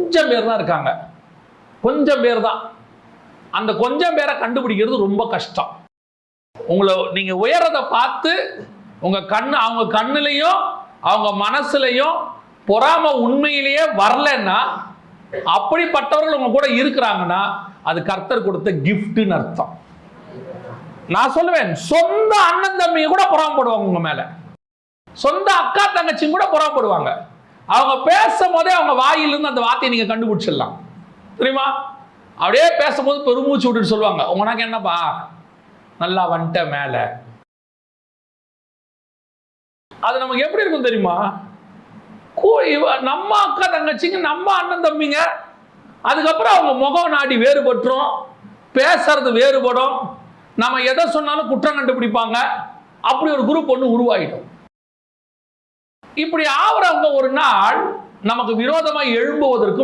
கொஞ்சம் பேர் தான் இருக்காங்க, கொஞ்சம் பேர் தான். அந்த கொஞ்சம் பேரை கண்டுபிடிக்கிறது ரொம்ப கஷ்டம். உங்களை நீங்க உயரத்தை பார்த்து அவங்க கண்ணுலையும் அவங்க மனசுலையும் பொறாம உண்மையிலேயே வரலன்னா, அப்படிப்பட்டவர்கள் உங்க கூட இருக்கிறாங்கன்னா அது கர்த்தர் கொடுத்த கிஃப்ட்னு அர்த்தம். நான் சொல்லுவேன், சொந்த அண்ணன் தம்பியை கூட பொறாமப்படுவாங்க உங்க மேல, சொந்த அக்கா தங்கச்சி கூட பொறாமப்படுவாங்க. அவங்க பேசும் போதே அவங்க வாயிலிருந்து அந்த வார்த்தையை நீங்க கண்டுபிடிச்சிடலாம் தெரியுமா? அப்படியே பேசும்போது பெருமூச்சு விட்டுட்டு சொல்லுவாங்க, உனக்கு என்னப்பா நல்லா வந்துட்ட மேல. அது நமக்கு எப்படி இருக்கும் தெரியுமா? நம்ம அக்கா தங்கச்சிங்க, நம்ம அண்ணன் தம்பிங்க, அதுக்கப்புறம் அவங்க முகம் நாடி வேறுபட்டுரும், பேசுறது வேறுபடும், நம்ம எதை சொன்னாலும் குற்றம் கண்டுபிடிப்பாங்க. அப்படி ஒரு குரூப் ஒன்று உருவாயிடும். இப்படி ஆவறவங்க ஒரு நாள் நமக்கு விரோதமாக எழும்புவதற்கு